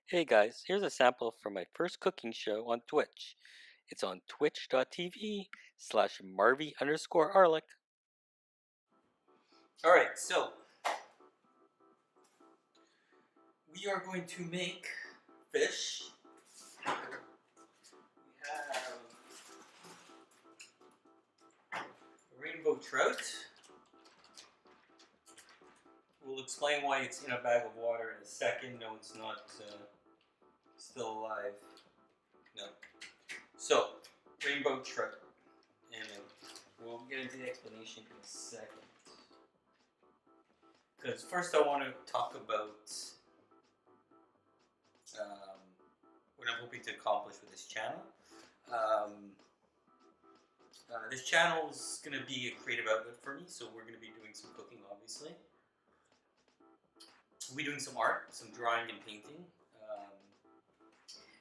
Hey guys, here's a sample from my first cooking show on Twitch. It's on twitch.tv/Marvy_Arlick. Alright, so we are going to make fish. We have rainbow trout. We'll explain why it's in a bag of water in a second. No, it's not still alive. No. So, rainbow trout. And we'll get into the explanation in a second. Because first I want to talk about um, what I'm hoping to accomplish with this channel. This channel is going to be a creative outlet for me, so we're going to be doing some cooking, obviously. We'll be doing some art, some drawing and painting,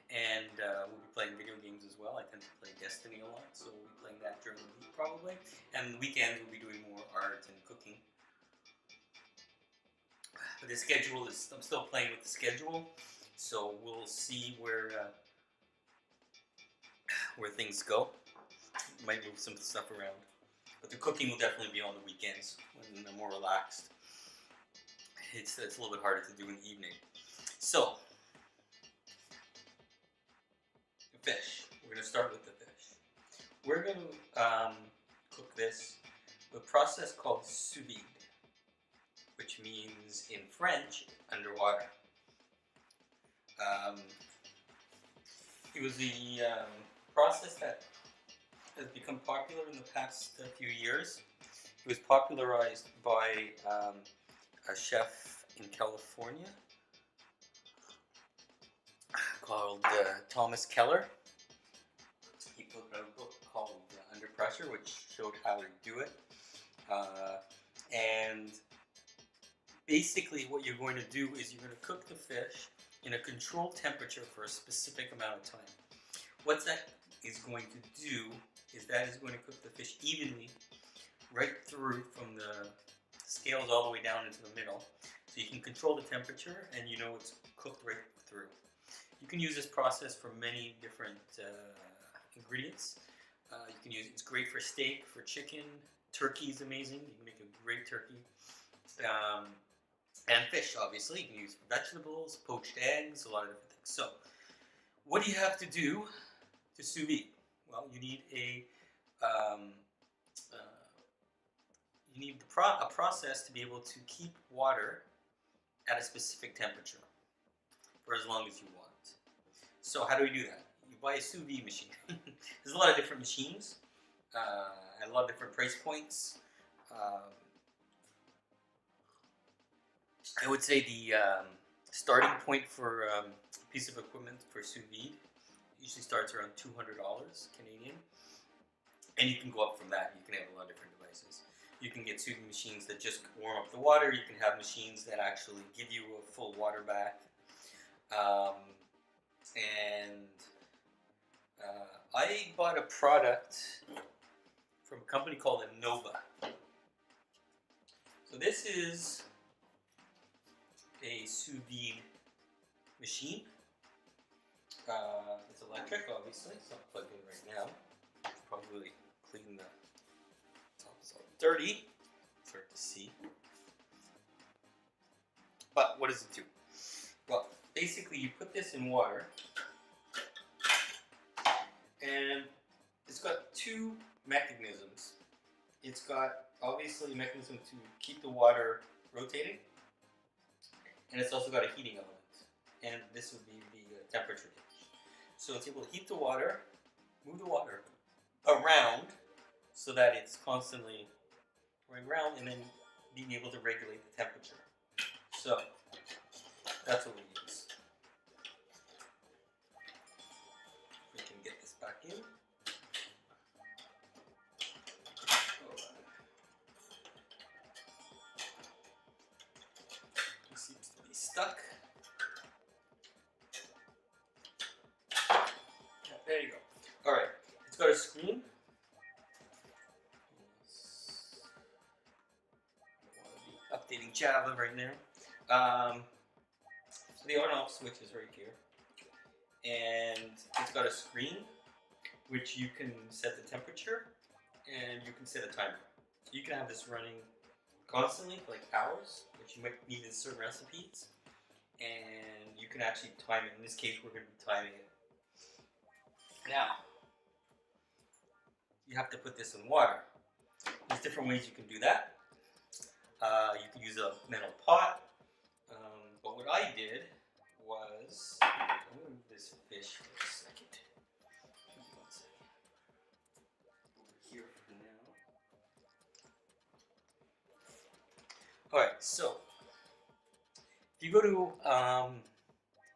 and we'll be playing video games as well. I tend to play Destiny a lot, so we'll be playing that during the week probably. And the weekends we'll be doing more art and cooking. But the schedule is, I'm still playing with the schedule, so we'll see where things go. Might move some stuff around, but the cooking will definitely be on the weekends when I'm more relaxed. It's a little bit harder to do in the evening. So, the fish. We're going to start with the fish. We're going to cook this with a process called sous vide, which means in French, underwater. It was the process that has become popular in the past few years. It was popularized by a chef in California called Thomas Keller. He put out a book called Under Pressure, which showed how to do it. And basically what you're going to do is you're going to cook the fish in a controlled temperature for a specific amount of time. What that is going to do is that is going to cook the fish evenly right through from the scales all the way down into the middle. So you can control the temperature and you know it's cooked right through. You can use this process for many different ingredients. You can use it's great for steak, for chicken. Turkey is amazing. You can make a great turkey. And fish, obviously. You can use vegetables, poached eggs, a lot of different things. So, what do you have to do to sous vide? Well, you need a process to be able to keep water at a specific temperature for as long as you want. So how do we do that? You buy a sous vide machine. There's a lot of different machines at a lot of different price points. I would say the starting point for a piece of equipment for sous vide usually starts around $200 Canadian, and you can go up from that. You can have a lot of different devices. You can get sous vide machines that just warm up the water. You can have machines that actually give you a full water bath. I bought a product from a company called Innova. So this is a sous vide machine. It's electric, obviously. It's not plugged in right now. Probably clean the top. It's all dirty. It's hard to see. But what does it do? Well, basically you put this in water, and it's got two mechanisms. It's got obviously a mechanism to keep the water rotating, and it's also got a heating element, and this would be the temperature gauge. So it's able to heat the water, move the water around so that it's constantly going around, and then being able to regulate the temperature. So that's what we use. We can get this back in. It seems to be stuck. Yeah, there you go. Alright, it's got a screen. Updating Java right now. So So the on-off switch is right here, and it's got a screen which you can set the temperature and you can set a timer. So you can have this running constantly for like hours, which you might need in certain recipes, and you can actually time it. In this case, we're going to be timing it. Now, you have to put this in water. There's different ways you can do that. You can use a metal pot, but what I did was, I'm going to move this fish for a second. Give me 1 second. Over here for now. Alright, so if you go to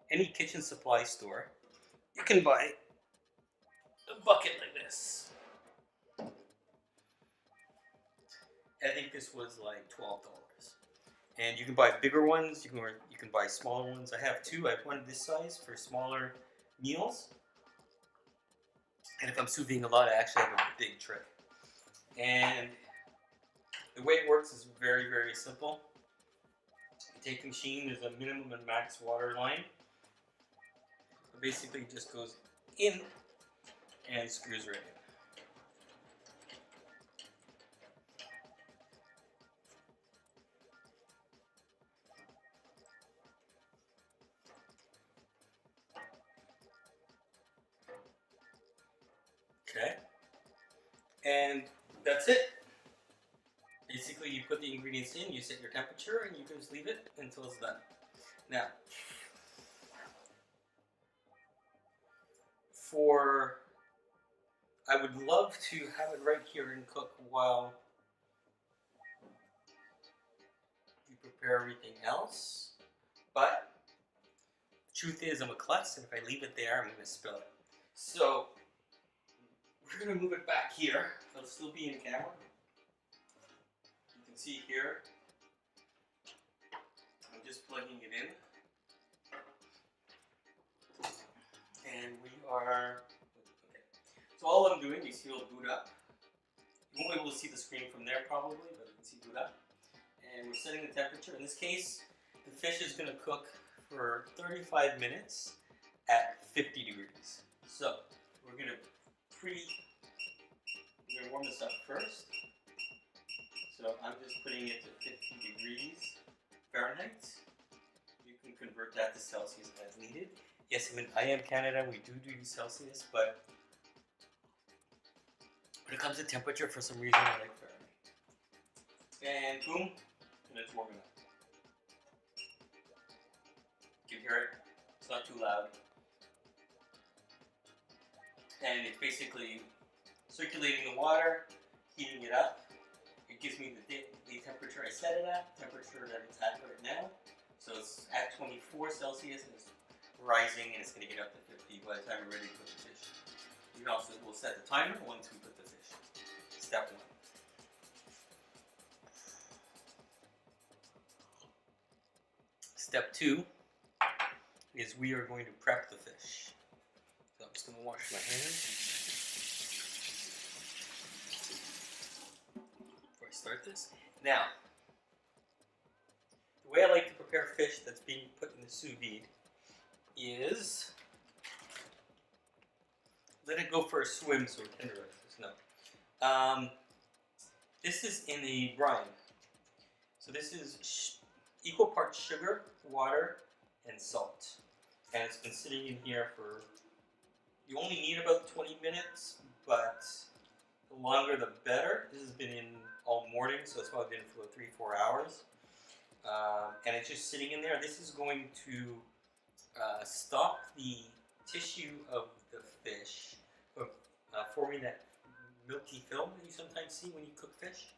any kitchen supply store, you can buy a bucket like this. I think this was like $12. And you can buy bigger ones, you can buy smaller ones. I have two. I have one this size for smaller meals. And if I'm sous videing a lot, I actually have a big tray. And the way it works is very, very simple. You take the machine, there's a minimum and max water line. It basically just goes in and screws right in. Okay, and that's it. Basically, you put the ingredients in, you set your temperature, and you can just leave it until it's done. Now, I would love to have it right here and cook while you prepare everything else, but the truth is I'm a klutz, and if I leave it there, I'm going to spill it. So, we're going to move it back here. It'll still be in camera. You can see here, I'm just plugging it in. And we are, okay. So all I'm doing is he'll boot up. You won't be able to see the screen from there probably, but you can see boot up. And we're setting the temperature. In this case, the fish is going to cook for 35 minutes at 50 degrees. So we're going to warm this up first. So I'm just putting it to 50 degrees Fahrenheit. You can convert that to Celsius as needed. Yes, I am Canada, we do Celsius, but when it comes to temperature, for some reason I like Fahrenheit. And boom, and it's warming up. You can hear it, it's not too loud. And it's basically circulating the water, heating it up. It gives me the temperature I set it at, temperature that it's at right now. So it's at 24 Celsius and it's rising, and it's going to get up to 50 by the time we're ready to put the fish. You can also, we'll set the timer once we put the fish. Step 1. Step 2 is we are going to prep the fish. So I'm just going to wash my hands before I start this. Now, the way I like to prepare fish that's being put in the sous vide is let it go for a swim so it tenderizes. No. This is in a brine. So this is equal parts sugar, water, and salt. And it's been sitting in here for, you only need about 20 minutes, but the longer the better. This has been in all morning, so it's probably been for 3-4 hours. And it's just sitting in there. This is going to stop the tissue of the fish from forming that milky film that you sometimes see when you cook fish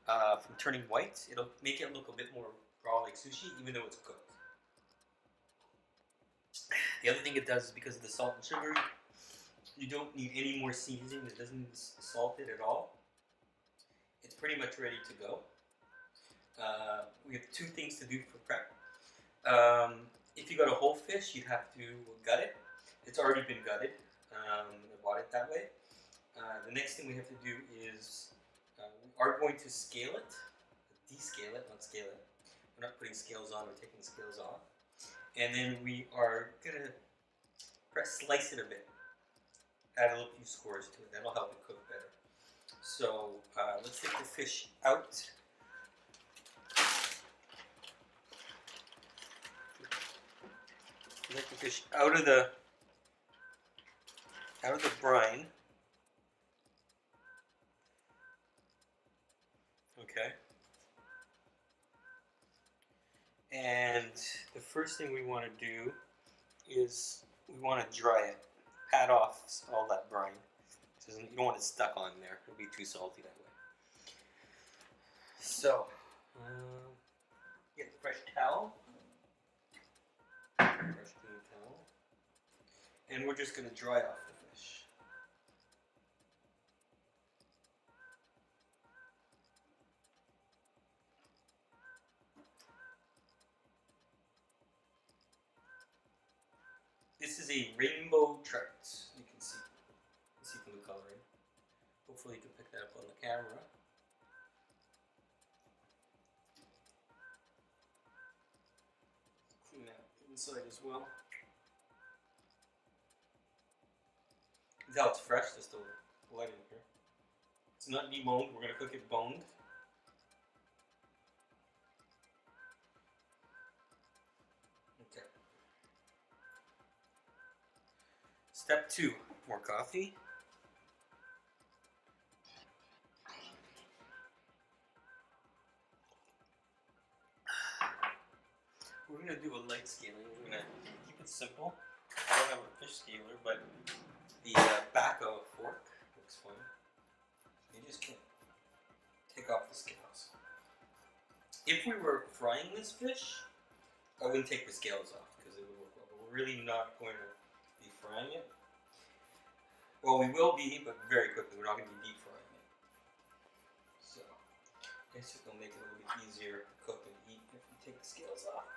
from turning white. It'll make it look a bit more raw like sushi, even though it's cooked. The other thing it does is because of the salt and sugar, you don't need any more seasoning. It doesn't salt it at all. It's pretty much ready to go. We have 2 things to do for prep. If you got a whole fish, you'd have to gut it. It's already been gutted. I bought it that way. The next thing we have to do is we are going to scale it, descale it, not scale it. We're not putting scales on or taking scales off. And then we are gonna slice it a bit. Add a little few scores to it. That'll help it cook better. So let's take the fish out. Take the fish out of the brine. Okay. And the first thing we want to do is we want to dry it, pat off all that brine. You don't want it stuck on there; it'll be too salty that way. So, get a fresh towel, fresh clean towel, and we're just going to dry off the fish. This is a rainbow trout. You can see from the coloring. Hopefully you can pick that up on the camera. Clean that inside as well. This is how it's fresh, just the light in here. It's not deboned, we're going to cook it boned. Okay. Step 2, more coffee. We're going to do a light scaling. We're going to keep it simple. I don't have a fish scaler, but the back of a fork looks fine. You just can't take off the scales. If we were frying this fish, I wouldn't take the scales off because it would work well. But we're really not going to be frying it. Well, we will be, but very quickly. We're not going to be deep frying it. So, I guess it'll make it a little bit easier to cook and eat if we take the scales off.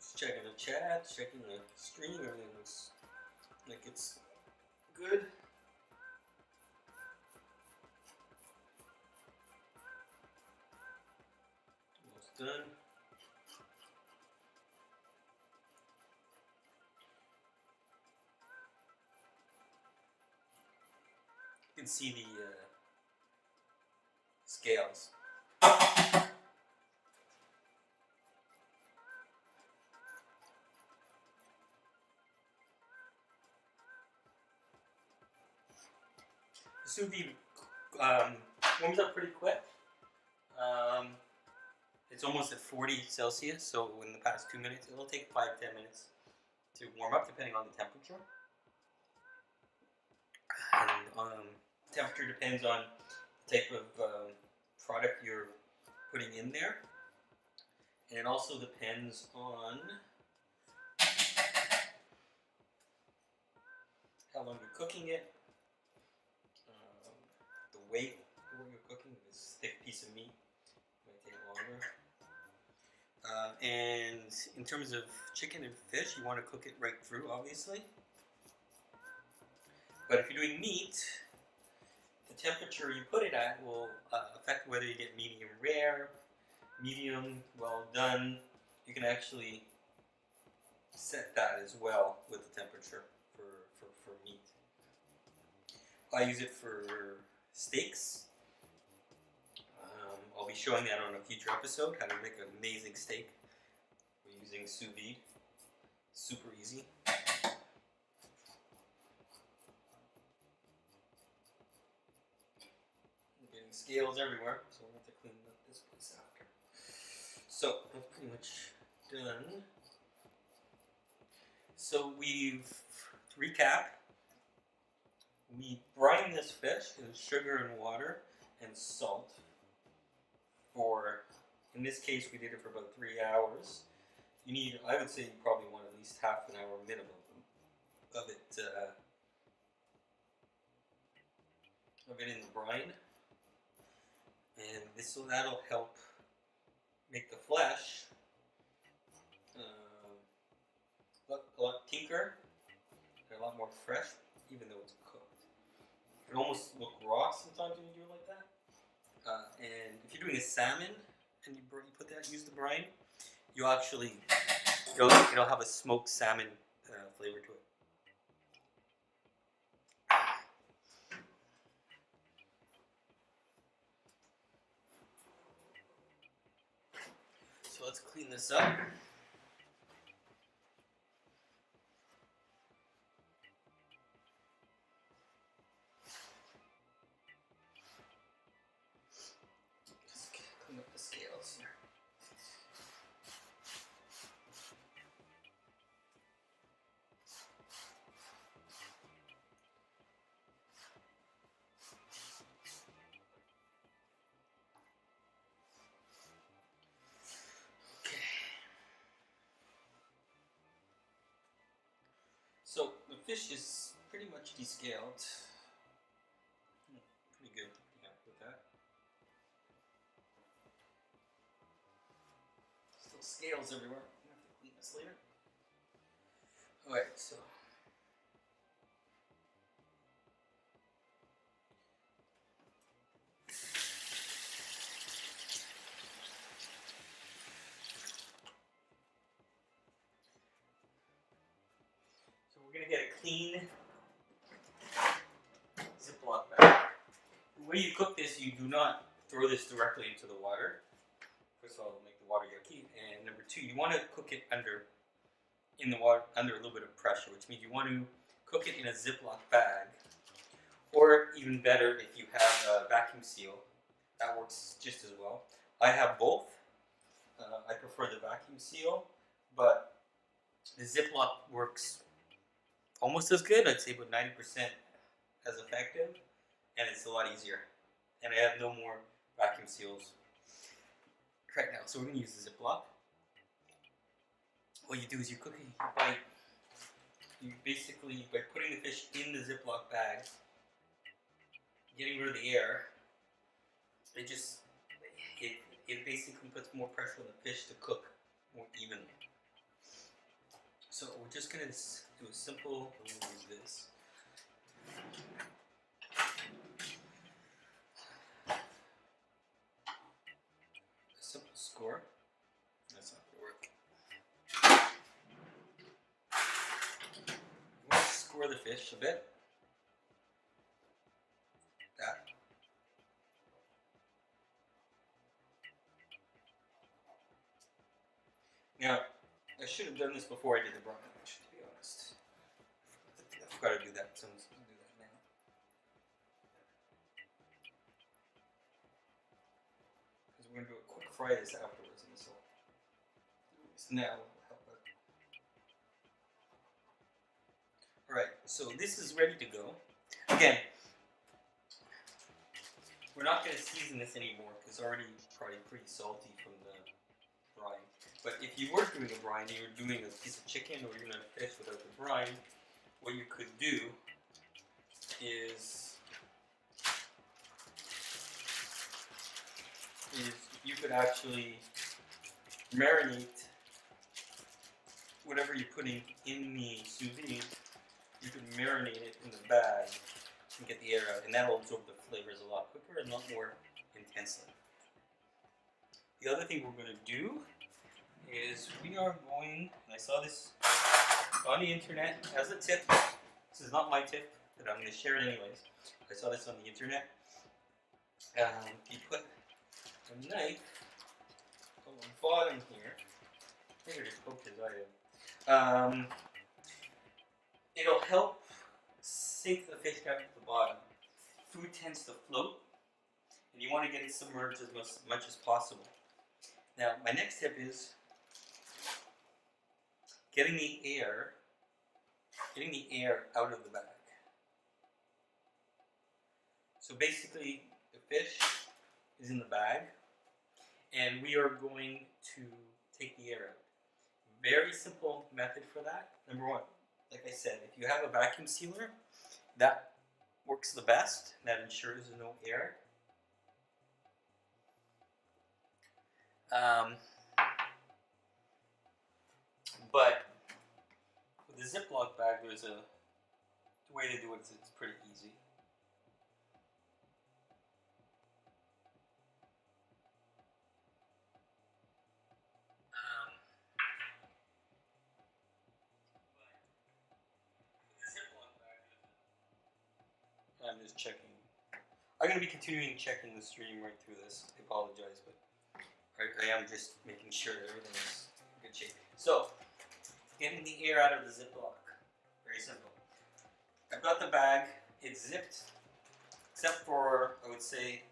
Just checking the chat, checking the stream, everything looks like it's good. Almost done. You can see the scales. The sous vide warms up pretty quick. It's almost at 40 Celsius, so in the past 2 minutes, it'll take 5-10 minutes to warm up depending on the temperature. And temperature depends on the type of product you're putting in there. And it also depends on how long you're cooking it, the weight of what you're cooking. This thick piece of meat might take longer. And in terms of chicken and fish, you want to cook it right through, obviously. But if you're doing meat, the temperature you put it at will affect whether you get medium rare, medium, well done. You can actually set that as well with the temperature for meat. I use it for steaks. I'll be showing that on a future episode, how to make an amazing steak. We're using sous vide. Super easy. I'm getting scales everywhere, so we'll have to clean up this place after. So, that's pretty much done. So to recap, we brine this fish in sugar and water and salt for, in this case we did it for about 3 hours. You need, I would say you probably want at least half an hour minimum of it in the brine. And that'll help make the flesh a lot tinker and a lot more fresh, even though it's cooked. can almost look raw sometimes when you do it like that. And if you're doing a salmon and you put that, use the brine, you actually it'll have a smoked salmon flavor to it. So let's clean this up. Just clean up the scales here. So the fish is pretty much descaled. Pretty good. Yeah, with that. Still scales everywhere. I'm gonna have to clean this later. Alright, so we're gonna get a clean Ziploc bag. The way you cook this, you do not throw this directly into the water. First of all, it'll make the water yucky, and number two, you want to cook it in the water under a little bit of pressure, which means you want to cook it in a Ziploc bag, or even better, if you have a vacuum seal, that works just as well. I have both. I prefer the vacuum seal, but the Ziploc works almost as good. I'd say about 90% as effective, and it's a lot easier. And I have no more vacuum seals right now, so we're going to use the Ziploc. What you do is you cook it by putting the fish in the Ziploc bag, getting rid of the air. It basically puts more pressure on the fish to cook more evenly. So we're just going to do a simple, I'm going to use this. A simple score. That's not going to work. You want to score the fish a bit. That. Now, I should have done this before I did the brine, to be honest. I've got to do that, so I'm just going to do that now. Because we're going to do a quick fry this afterwards, and this will now help it. Alright, so this is ready to go. Again, we're not going to season this anymore because it's already probably pretty salty from the brine. But if you were doing a brine and you were doing a piece of chicken or even a fish without the brine, what you could do is you could actually marinate whatever you're putting in the sous vide. You can marinate it in the bag and get the air out, and that'll absorb the flavors a lot quicker and a lot more intensely. The other thing we're going to do is we are going, and I saw this on the internet as a tip. This is not my tip, but I'm going to share it anyways. I saw this on the internet. You put a knife on the bottom here. I think I just poked his eye in. It'll help sink the fish down to the bottom. Food tends to float, and you want to get it submerged as much as possible. Now, my next tip is getting the air out of the bag. So basically, the fish is in the bag, and we are going to take the air out. Very simple method for that. Number one, like I said, if you have a vacuum sealer, that works the best. That ensures there's no air. But with the Ziploc bag, there's a way to do it. It's pretty easy. just checking. I'm going to be continuing checking the stream right through this. I apologize, but I am just making sure that everything is in good shape. So, getting the air out of the Ziploc. Very simple. I've got the bag. It's zipped, except for, I would say,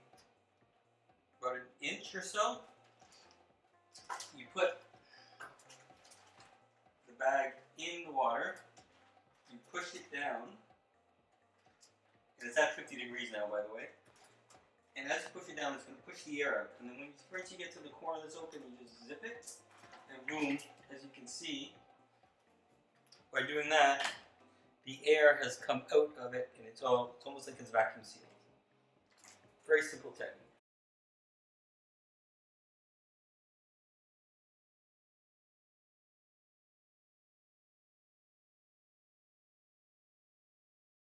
about an inch or so. You put the bag in the water. You push it down. And it's at 50 degrees now, by the way. And as you push it down, it's going to push the air out. And then once you get to the corner that's open, you just zip it. And boom, as you can see, by doing that, the air has come out of it, and it's almost like it's vacuum sealed. Very simple technique.